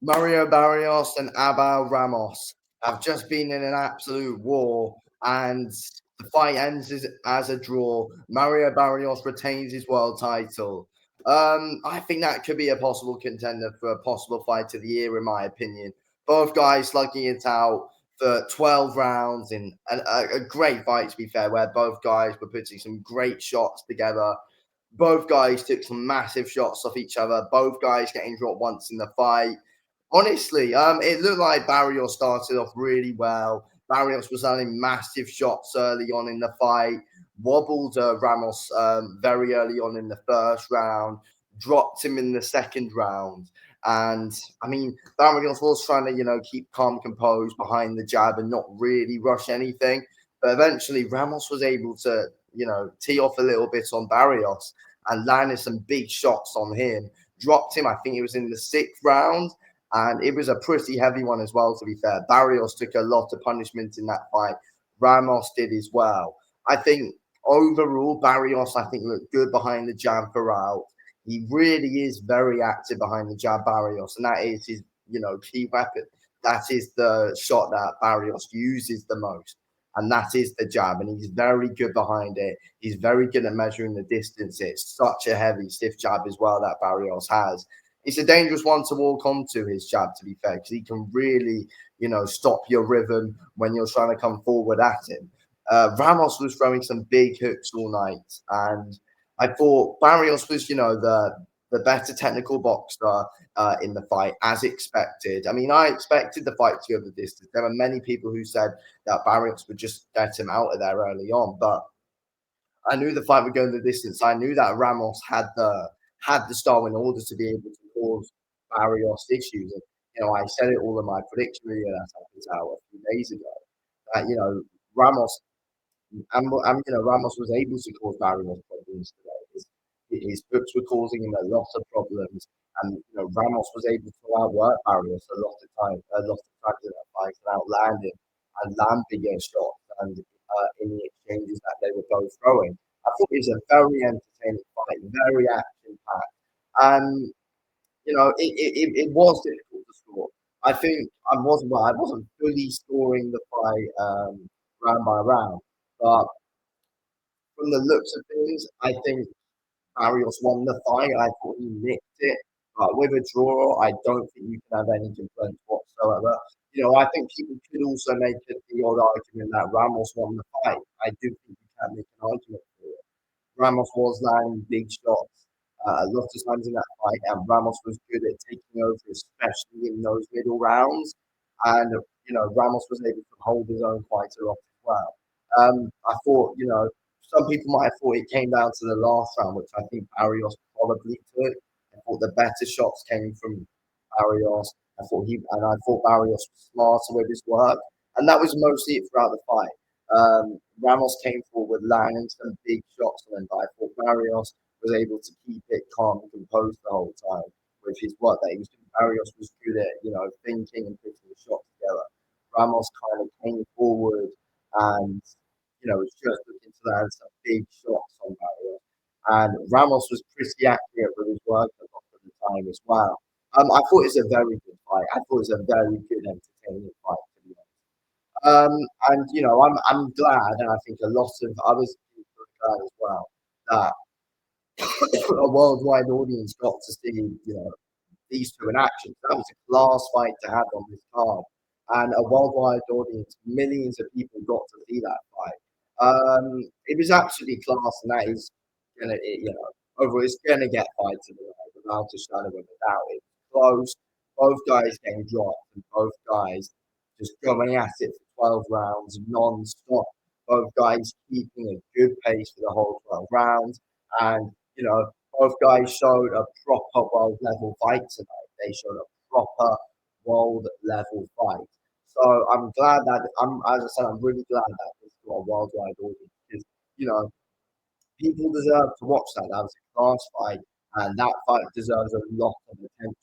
Mario Barrios and Abel Ramos have just been in an absolute war, and the fight ends as a draw. Mario Barrios retains his world title. I think that could be a possible contender for a possible fight of the year, in my opinion. Both guys slugging it out for 12 rounds in a great fight, to be fair, where both guys were putting some great shots together. Both guys took some massive shots off each other. Both guys getting dropped once in the fight. Honestly, it looked like Barrios started off really well. Barrios was landing massive shots early on in the fight, wobbled Ramos very early on in the first round, dropped him in the second round. And I mean, Barrios was trying to, keep calm, composed behind the jab and not really rush anything. But eventually, Ramos was able to, tee off a little bit on Barrios and landed some big shots on him. Dropped him, I think it was in the sixth round, and it was a pretty heavy one as well, to be fair. Barrios took a lot of punishment in that fight. Ramos did as well. I think overall, Barrios, I think, looked good behind the jab throughout. He really is very active behind the jab, Barrios, and that is his, key weapon. That is the shot that Barrios uses the most, and that is the jab. And he's very good behind it. He's very good at measuring the distance. It's such a heavy, stiff jab as well that Barrios has. It's a dangerous one to walk onto, his jab, to be fair, because he can really, stop your rhythm when you're trying to come forward at him. Ramos was throwing some big hooks all night, and I thought Barrios was, the better technical boxer in the fight, as expected. I mean, I expected the fight to go the distance. There were many people who said that Barrios would just get him out of there early on, but I knew the fight would go the distance. I knew that Ramos had the style in order to be able to cause Barrios issues. And, I said it all in my prediction video that I put out a few days ago. That Ramos Ramos was able to cause Barrios problems today. His hooks were causing him a lot of problems, and Ramos was able to outwork Barrios a lot of times in that fight, and outland him and land bigger shots and in the exchanges that they were both throwing. I thought it was a very entertaining fight, very action packed, and it was difficult to score. I think I wasn't fully scoring the fight round by round, but from the looks of things, I think Barrios won the fight. I thought he nicked it. But with a draw, I don't think you can have any complaints whatsoever. I think people could also make the odd argument that Ramos won the fight. I do think you can make an argument for it. Ramos was landing big shots a lot of times in that fight, and Ramos was good at taking over, especially in those middle rounds. And Ramos was able to hold his own quite a lot as well. I thought, some people might have thought it came down to the last round, which I think Barrios probably took. I thought the better shots came from Barrios. I thought Barrios was smarter with his work, and that was mostly it throughout the fight. Ramos came forward landing some big shots on him, but I thought Barrios was able to keep it calm and composed the whole time with his work that he was doing. Barrios was good at, thinking and putting the shots together. Ramos kind of came forward and, was just looking to land some big shots on Barrios. And Ramos was pretty accurate with his work a lot of the time as well. I thought it was a very good fight. I thought it was a very good, entertaining fight, to be honest. And I'm glad, and I think a lot of others are glad as well, that a worldwide audience got to see, these two in action. That was a class fight to have on this card, and a worldwide audience, millions of people got to see that fight. It was absolutely class, and that is gonna, overall, it's gonna get fights in the night without a shadow of a doubt. It's close. Both guys getting dropped, and both guys just going at it for 12 rounds non-stop. Both guys keeping a good pace for the whole 12 rounds, and both guys showed a proper world level fight tonight. They showed a proper world level fight. So I'm glad that as I said, I'm really glad that this got a worldwide audience because people deserve to watch that. That was a class fight, and that fight deserves a lot of attention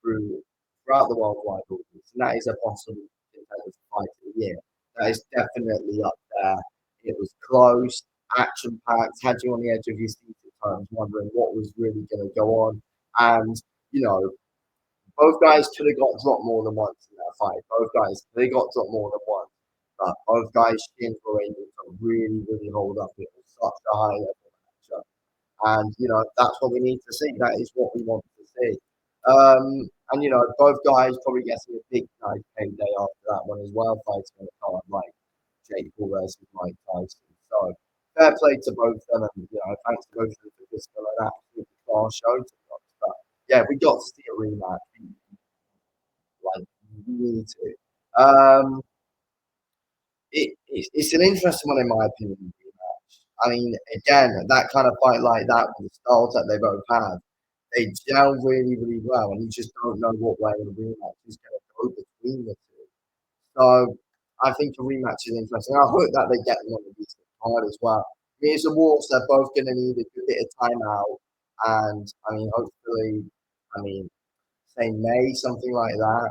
throughout the worldwide audience. And that is a possible contender for fight of the year. That is definitely up there. It was close, action packed, had you on the edge of your seat at times, wondering what was really going to go on. And Both guys could have got dropped more than once in that fight. Both guys, they got dropped more than once. But both guys' shins were able to really, really hold up. It was such a high level matchup. And, that's what we need to see. That is what we want to see. And, both guys probably getting a big nice payday after that one as well, fighting on a card like Jake Paul versus Mike Tyson. So, fair play to both of them. And, thanks to both of them for this an absolute class show to watch. But, yeah, we got to see a rematch. Like, we need to. It's an interesting one in my opinion. Rematch. I mean, again, that kind of fight like that with the styles that they both have, they gel really, really well, and you just don't know what way the rematch is going to go between the two. So I think a rematch is interesting. I hope that they get them on a decent card as well. I mean, it's a war, so they're both going to need a good bit of time out, and I mean, hopefully, I mean, say May, something like that.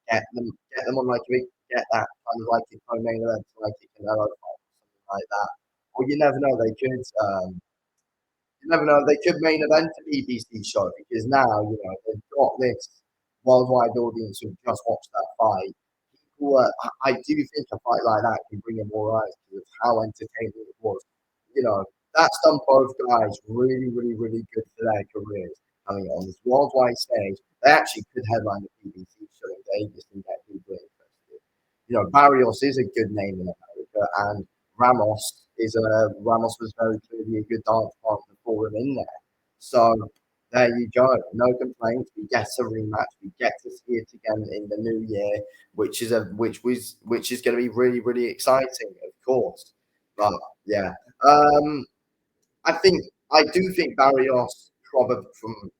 Get them on like a big, get that kind of like a co-main event, like a Canelo fight, something like that. Or you never know, they could main event a BBC show because now they've got this worldwide audience who just watched that fight. People, I do think a fight like that can bring in more eyes because of how entertaining it was. You know, that's done both guys really, really, really good for their careers. Coming on this worldwide stage, they actually could headline the BBC show in Vegas and get people interested. Barrios is a good name in America, and Ramos was very clearly a good dance partner for him in there. So there you go. No complaints. We get a rematch. We get to see it again in the new year, which is going to be really, really exciting, of course. But yeah, I do think Barrios probably from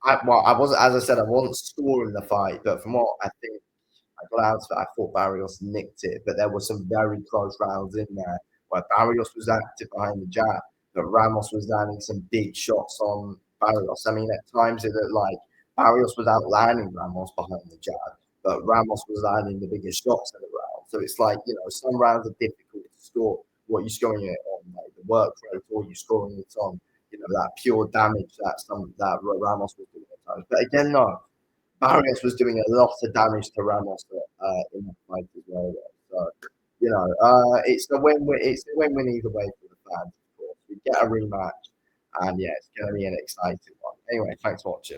I wasn't, as I said, I wasn't scoring the fight, but from what I think I got out of it, I thought Barrios nicked it, but there were some very close rounds in there where Barrios was active behind the jab, but Ramos was landing some big shots on Barrios. I mean, at times it looked like Barrios was outlanding Ramos behind the jab, but Ramos was landing the biggest shots in the round. So it's like, some rounds are difficult to score. What you're scoring it on, like the work rate, or you're scoring it on, that pure damage that Ramos was doing at times. But again, no, Barrios was doing a lot of damage to Ramos in that fight as well. So, it's the win-win. It's the win-win either way for the fans. Of course, we get a rematch, and yeah, it's going to be an exciting one. Anyway, thanks for watching.